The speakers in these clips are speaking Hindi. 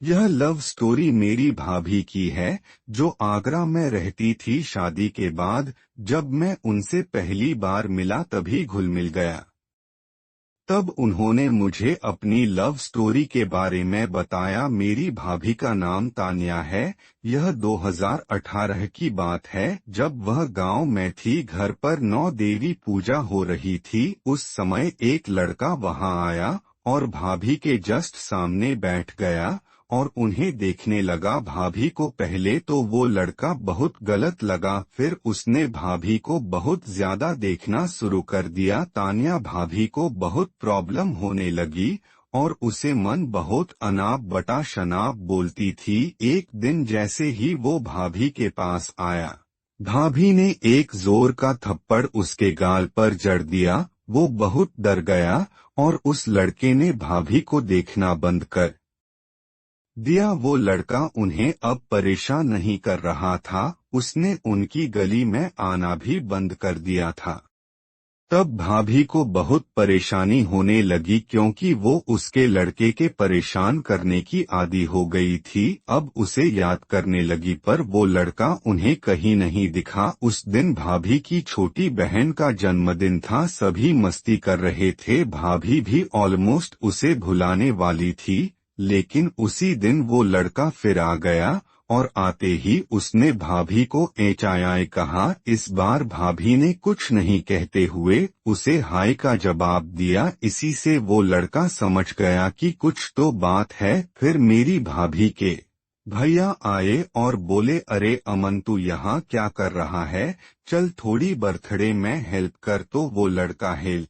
यह लव स्टोरी मेरी भाभी की है, जो आगरा में रहती थी। शादी के बाद जब मैं उनसे पहली बार मिला तभी घुल मिल गया। तब उन्होंने मुझे अपनी लव स्टोरी के बारे में बताया। मेरी भाभी का नाम तान्या है। यह 2018 की बात है, जब वह गांव में थी। घर पर 9 देवी पूजा हो रही थी। उस समय एक लड़का वहां आया और भाभी के जस्ट सामने बैठ गया और उन्हें देखने लगा। भाभी को पहले तो वो लड़का बहुत गलत लगा, फिर उसने भाभी को बहुत ज्यादा देखना शुरू कर दिया। तान्या भाभी को बहुत प्रॉब्लम होने लगी और उसे मन बहुत अनाप बटा शनाप बोलती थी। एक दिन जैसे ही वो भाभी के पास आया, भाभी ने एक जोर का थप्पड़ उसके गाल पर जड़ दिया। वो बहुत डर गया और उस लड़के ने भाभी को देखना बंद कर दिया। वो लड़का उन्हें अब परेशान नहीं कर रहा था, उसने उनकी गली में आना भी बंद कर दिया था। तब भाभी को बहुत परेशानी होने लगी, क्योंकि वो उसके लड़के के परेशान करने की आदी हो गई थी। अब उसे याद करने लगी, पर वो लड़का उन्हें कहीं नहीं दिखा। उस दिन भाभी की छोटी बहन का जन्मदिन था, सभी मस्ती कर रहे थे। भाभी भी ऑलमोस्ट उसे भुलाने वाली थी, लेकिन उसी दिन वो लड़का फिर आ गया और आते ही उसने भाभी को एचायाए कहा। इस बार भाभी ने कुछ नहीं कहते हुए उसे हाय का जवाब दिया। इसी से वो लड़का समझ गया कि कुछ तो बात है। फिर मेरी भाभी के भैया आए और बोले, अरे अमन, तू यहाँ क्या कर रहा है? चल थोड़ी बर्थडे में हेल्प कर। तो वो लड़का हेल्प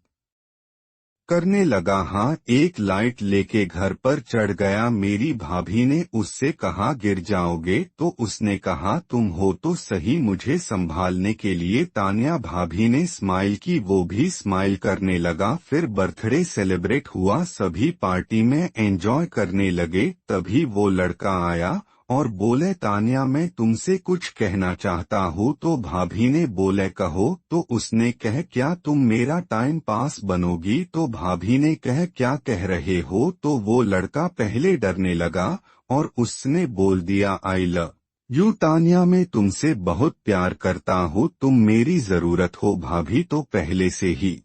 करने लगा। हाँ, एक लाइट लेके घर पर चढ़ गया। मेरी भाभी ने उससे कहा, गिर जाओगे? तो उसने कहा, तुम हो तो सही मुझे संभालने के लिए। तान्या भाभी ने स्माइल की, वो भी स्माइल करने लगा। फिर बर्थडे सेलिब्रेट हुआ, सभी पार्टी में एंजॉय करने लगे। तभी वो लड़का आया और बोले, तान्या, मैं तुमसे कुछ कहना चाहता हूँ। तो भाभी ने बोले, कहो। तो उसने कह, क्या तुम मेरा टाइम पास बनोगी? तो भाभी ने कह, क्या कह रहे हो? तो वो लड़का पहले डरने लगा और उसने बोल दिया, आई लव यू तान्या, मैं तुमसे बहुत प्यार करता हूँ, तुम मेरी जरूरत हो। भाभी तो पहले से ही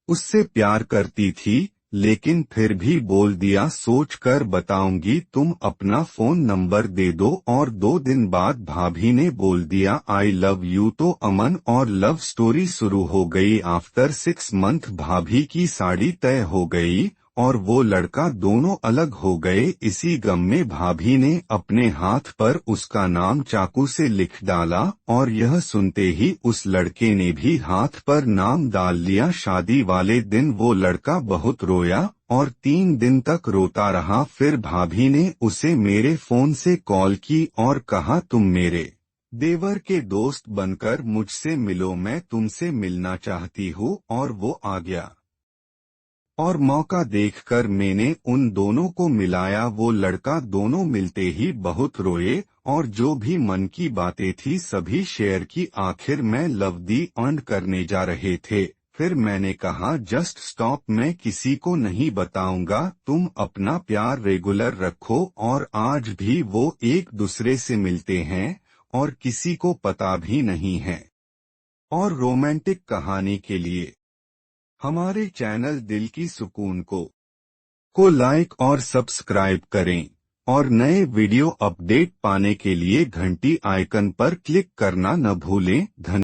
उससे प्यार करती थी, लेकिन फिर भी बोल दिया, सोच कर बताऊंगी, तुम अपना फोन नंबर दे दो। और 2 दिन बाद भाभी ने बोल दिया, आई लव यू। तो अमन और लव स्टोरी शुरू हो गई। आफ्टर 6 मंथ भाभी की साड़ी तय हो गई और वो लड़का दोनों अलग हो गए। इसी गम में भाभी ने अपने हाथ पर उसका नाम चाकू से लिख डाला और यह सुनते ही उस लड़के ने भी हाथ पर नाम डाल लिया। शादी वाले दिन वो लड़का बहुत रोया और 3 दिन तक रोता रहा। फिर भाभी ने उसे मेरे फोन से कॉल की और कहा, तुम मेरे देवर के दोस्त बनकर मुझसे मिलो, मैं तुमसे मिलना चाहती हूँ। और वो आ गया और मौका देखकर मैंने उन दोनों को मिलाया। वो लड़का दोनों मिलते ही बहुत रोए और जो भी मन की बातें थी सभी शेयर की। आखिर में लव दी एंड करने जा रहे थे। फिर मैंने कहा, जस्ट स्टॉप, मैं किसी को नहीं बताऊंगा, तुम अपना प्यार रेगुलर रखो। और आज भी वो एक दूसरे से मिलते हैं और किसी को पता भी नहीं है। और रोमांटिक कहानी के लिए हमारे चैनल दिल की सुकून को लाइक और सब्सक्राइब करें और नए वीडियो अपडेट पाने के लिए घंटी आइकन पर क्लिक करना न भूलें। धन्यवाद।